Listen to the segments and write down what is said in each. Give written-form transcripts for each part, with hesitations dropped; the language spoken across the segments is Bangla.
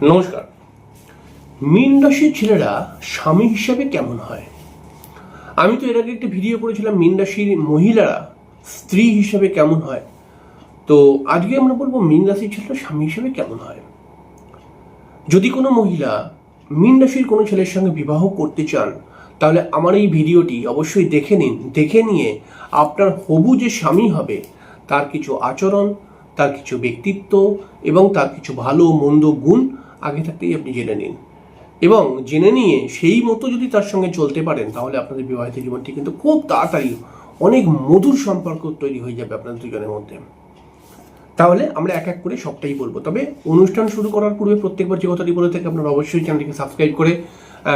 নমস্কার। মীন রাশির ছেলেরা স্বামী হিসাবে কেমন হয়? আমি তো এর আগে একটা ভিডিও করেছিলাম মীন রাশির মহিলারা স্ত্রী হিসাবে কেমন হয়। তো আজকে আমরা বলবো মীন রাশির ছেলেরা স্বামী হিসাবে কেমন হয়। যদি কোনো মহিলা মীন রাশির কোনো ছেলের সঙ্গে বিবাহ করতে চান, তাহলে আমার এই ভিডিওটি অবশ্যই দেখে নিন। দেখে নিয়ে আপনার হবু যে স্বামী হবে তার কিছু আচরণ, তার কিছু ব্যক্তিত্ব এবং তার কিছু ভালো মন্দ গুণ আগে থাকতেই আপনি জেনে নিন, এবং জেনে নিয়ে সেই মতো যদি তার সঙ্গে চলতে পারেন, তাহলে আপনাদের বিবাহিত জীবনটি কিন্তু খুব তাড়াতাড়ি অনেক মধুর সম্পর্ক তৈরি হয়ে যাবে আপনাদের দুজনের মধ্যে। তাহলে আমরা এক এক করে সবটাই বলবো। তবে অনুষ্ঠান শুরু করার পূর্বে প্রত্যেকবার যে কথাটি বলে থাকে, আপনারা অবশ্যই চ্যানেলটিকে সাবস্ক্রাইব করে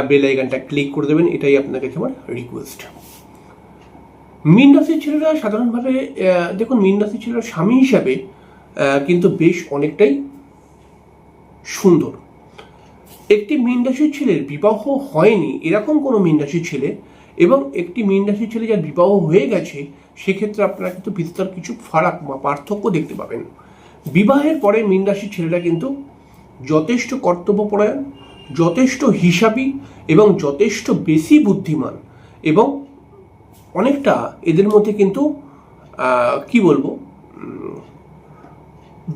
বেল আইকনটা ক্লিক করে দেবেন, এটাই আপনার কাছে আমার রিকোয়েস্ট। মীন রাশির ছেলেরা সাধারণভাবে দেখুন, মীন রাশির ছেলেরা স্বামী হিসাবে কিন্তু বেশ অনেকটাই সুন্দর। একটি মীন রাশির ছেলের বিবাহ হয়নি এরকম কোনো মীন রাশির ছেলে এবং একটি মীন রাশির ছেলে যার বিবাহ হয়ে গেছে, সেক্ষেত্রে আপনারা কিন্তু বিস্তর কিছু ফারাক বা পার্থক্য দেখতে পাবেন। বিবাহের পরে মীন রাশির ছেলেরা কিন্তু যথেষ্ট কর্তব্যপরায়ণ, যথেষ্ট হিসাবী এবং যথেষ্ট বেশি বুদ্ধিমান, এবং অনেকটা এদের মধ্যে কিন্তু কি বলবো,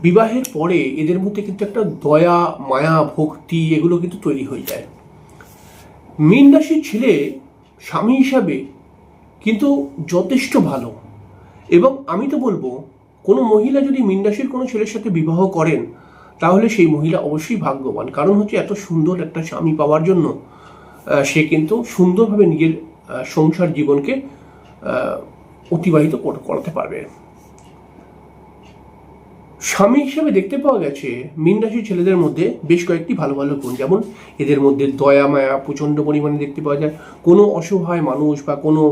বিবাহের পরে এদের মধ্যে কিন্তু একটা দয়া, মায়া, ভক্তি এগুলো কিন্তু তৈরি হয়ে যায়। মীন রাশির ছেলে স্বামী হিসাবে কিন্তু যথেষ্ট ভালো, এবং আমি তো বলবো কোনো মহিলা যদি মীন রাশির কোনো ছেলের সাথে বিবাহ করেন, তাহলে সেই মহিলা অবশ্যই ভাগ্যবান। কারণ হচ্ছে এত সুন্দর একটা স্বামী পাওয়ার জন্য সে কিন্তু সুন্দরভাবে নিজের সংসার জীবনকে অতিবাহিত করাতে পারবে। স্বামী হিসেবে দেখতে পাওয়া গেছে মীন রাশির ছেলেদের মধ্যে বেশ কয়েকটি ভালো ভালো গুণ। যেমন এদের মধ্যে দয়া মায়া প্রচণ্ড পরিমাণে দেখতে পাওয়া যায়। কোনো অসহায় মানুষ বা কোনো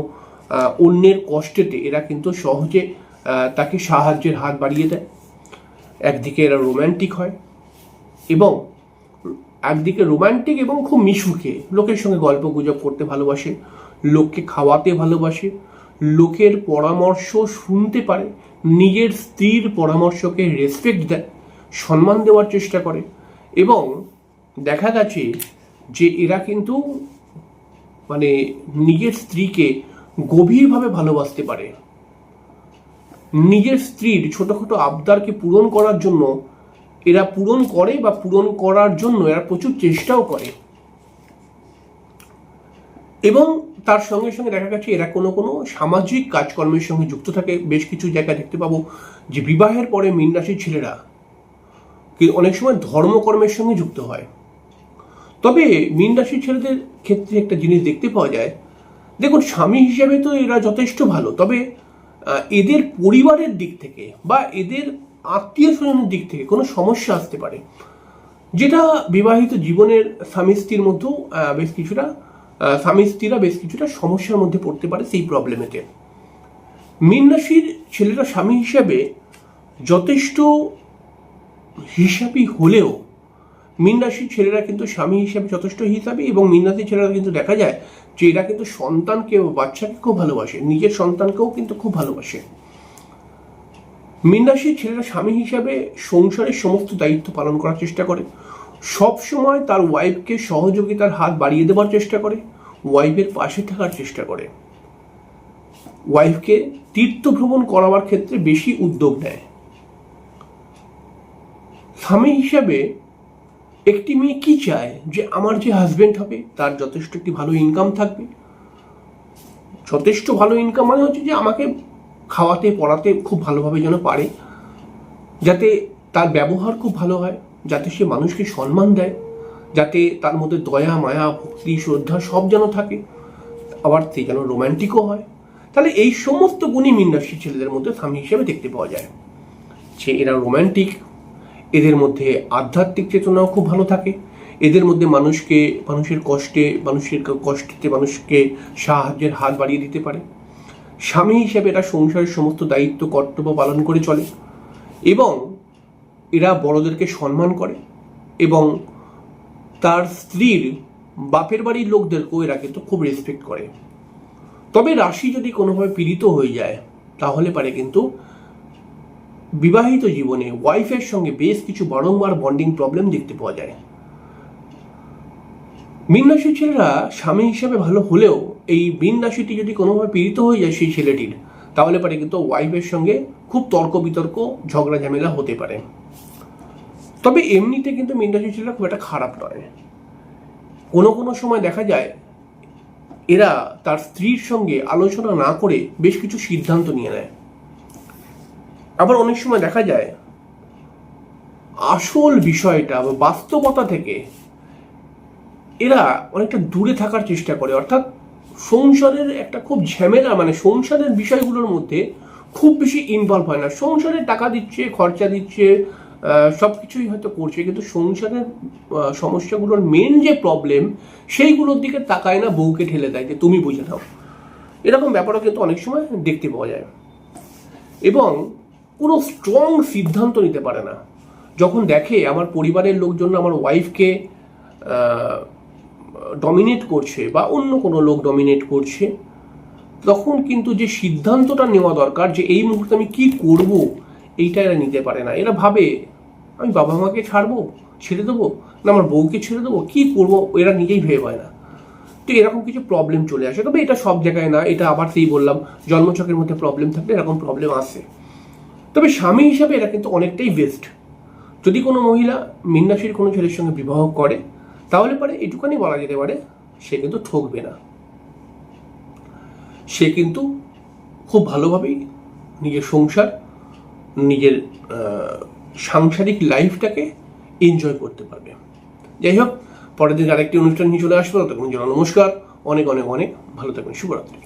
অন্যের কষ্টেতে এরা কিন্তু সহজে তাকে সাহায্যের হাত বাড়িয়ে দেয়। একদিকে এরা রোম্যান্টিক হয়, এবং একদিকে রোম্যান্টিক এবং খুব মিশুকে, লোকের সঙ্গে গল্প গুজব করতে ভালোবাসে, লোককে খাওয়াতে ভালোবাসে, লোকের পরামর্শ শুনতে পারে, নিজের স্ত্রীর পরামর্শকে রেসপেক্ট দেয়, সম্মান দেওয়ার চেষ্টা করে, এবং দেখা গেছে যে এরা কিন্তু মানে নিজের স্ত্রীকে গভীরভাবে ভালোবাসতে পারে। নিজের স্ত্রীর ছোটখাটো আবদারকে পূরণ করার জন্য এরা পূরণ করে, বা পূরণ করার জন্য এরা প্রচুর চেষ্টাও করে। এবং তার সঙ্গে সঙ্গে দেখা গেছে এরা কোনো কোনো সামাজিক কাজকর্মের সঙ্গে যুক্ত থাকে। বেশ কিছু জায়গায় দেখতে পাবো যে বিবাহের পরে মীন রাশির ছেলেরা অনেক সময় ধর্মকর্মের সঙ্গে যুক্ত হয়। তবে মীন রাশির ছেলেদের ক্ষেত্রে একটা জিনিস দেখতে পাওয়া যায়, দেখুন স্বামী হিসেবে তো এরা যথেষ্ট ভালো, তবে এদের পরিবারের দিক থেকে বা এদের আত্মীয় স্বজনের দিক থেকে কোনো সমস্যা আসতে পারে, যেটা বিবাহিত জীবনের স্বামী স্ত্রীর মধ্যেও বেশ কিছুটা স্বামী স্ত্রীরা বেশ কিছুটা সমস্যার মধ্যে পড়তে পারে সেই প্রবলেমেতে। মীন রাশির ছেলেরা স্বামী হিসাবে যথেষ্ট হিসাবী হলেও মীন রাশির ছেলেরা কিন্তু স্বামী হিসাবে যথেষ্ট হিসাবী, এবং মীন রাশির ছেলেরা কিন্তু দেখা যায় যে এরা কিন্তু সন্তানকে, বাচ্চাকে খুব ভালোবাসে, নিজের সন্তানকেও কিন্তু খুব ভালোবাসে। মীন রাশির ছেলেরা স্বামী হিসাবে সংসারের সমস্ত দায়িত্ব পালন করার চেষ্টা করে, সব সময় তার ওয়াইফকে সহযোগিতার হাত বাড়িয়ে দেওয়ার চেষ্টা করে, ওয়াইফের পাশে থাকার চেষ্টা করে, ওয়াইফকে তীর্থ ভ্রমণ করাবার ক্ষেত্রে বেশি উদ্যোগ নেয়। স্বামী হিসাবে একটি মেয়ে কি চায়, যে আমার যে হাজবেন্ড হবে তার যথেষ্ট একটি ভালো ইনকাম থাকবে। যথেষ্ট ভালো ইনকাম মানে হচ্ছে যে আমাকে খাওয়াতে পড়াতে খুব ভালোভাবে যেন পারে, যাতে তার ব্যবহার খুব ভালো হয়, যাতে সে মানুষকে সম্মান দেয়, যাতে তার মধ্যে দয়া মায়া ভক্তি শ্রদ্ধা সব যেন থাকে, আবার সে যেন রোম্যান্টিকও হয়। তাহলে এই সমস্ত গুণই মীন রাশির ছেলেদের মধ্যে স্বামী হিসেবে দেখতে পাওয়া যায়। যে এরা রোম্যান্টিক, এদের মধ্যে আধ্যাত্মিক চেতনাও খুব ভালো থাকে, এদের মধ্যে মানুষের কষ্টেতে মানুষকে সাহায্যের হাত বাড়িয়ে দিতে পারে। স্বামী হিসেবে এরা সংসারের সমস্ত দায়িত্ব কর্তব্য পালন করে চলে, এবং এরা বড়দেরকে সম্মান করে, এবং তার স্ত্রীর বাপের বাড়ির লোকদেরকেও এরা কিন্তু খুব রেসপেক্ট করে। তবে রাশি যদি কোনোভাবে পীড়িত হয়ে যায়, তাহলে পারে কিন্তু বিবাহিত জীবনে ওয়াইফের সঙ্গে বেশ কিছু বারংবার বন্ডিং প্রবলেম দেখতে পাওয়া যায়। মীন রাশির ছেলেরা স্বামী হিসেবে ভালো হলেও এই মীন রাশিটি যদি কোনোভাবে পীড়িত হয়ে যায় সেই ছেলেটির, তাহলে পারে কিন্তু ওয়াইফের সঙ্গে খুব তর্ক বিতর্ক ঝগড়া ঝামেলা হতে পারে। তবে এমনিতে কিন্তু মীন রাশির ছেলেরা খুব একটা খারাপ নয়। কোনো কোনো সময় দেখা যায় এরা তার স্ত্রীর সঙ্গে আলোচনা না করে বেশ কিছু সিদ্ধান্ত নিয়ে নেয়। আবার অনেক সময় দেখা যায় আসল বিষয়টা বা বাস্তবতা থেকে এরা অনেকটা দূরে থাকার চেষ্টা করে, অর্থাৎ সংসারের একটা খুব ঝামেলা, মানে সংসারের বিষয়গুলোর মধ্যে খুব বেশি ইনভলভ হয় না। সংসারে টাকা দিচ্ছে, খরচা দিচ্ছে, সব কিছুই হয়তো করছে, কিন্তু সংসারের সমস্যাগুলোর মেন যে প্রবলেম সেইগুলোর দিকে তাকায় না, বউকে ঠেলে দেয় যে তুমি বুঝে নাও। এরকম ব্যাপারও কিন্তু অনেক সময় দেখতে পাওয়া যায়। এবং কোনো স্ট্রং সিদ্ধান্ত নিতে পারে না। যখন দেখে আমার পরিবারের লোকজন আমার ওয়াইফকে ডমিনেট করছে বা অন্য কোনো লোক ডমিনেট করছে, তখন কিন্তু যে সিদ্ধান্তটা নেওয়া দরকার যে এই মুহূর্তে আমি কি করব, এইটা এরা নিতে পারে না। এরা ভাবে আমি বাবা মাকে ছাড়বো, ছেড়ে দেবো, না আমার বউকে ছেড়ে দেবো, কি করবো, এরা নিজেই ভেবে পায় না। তো এরকম কিছু প্রবলেম চলে আসে। তবে এটা সব জায়গায় না, এটা আবার সেই বললাম জন্মছকের মধ্যে প্রবলেম থাকলে এরকম প্রবলেম আসে। তবে স্বামী হিসাবে এরা কিন্তু অনেকটাই বেস্ট। যদি কোনো মহিলা মীন রাশির কোনো ছেলের সঙ্গে বিবাহ করে, তাহলে পরে এটুখানি বলা যেতে পারে সে কিন্তু ঠকবে না। সে কিন্তু খুব ভালোভাবেই নিজের সংসার, নিজের সাংসারিক লাইফটাকে এনজয় করতে পারবে। যাই হোক, পরের দিন আরেকটি অনুষ্ঠান নিয়ে চলে আসবো। তখন নমস্কার, অনেক অনেক অনেক ভালো থাকবেন, শুভরাত্রি।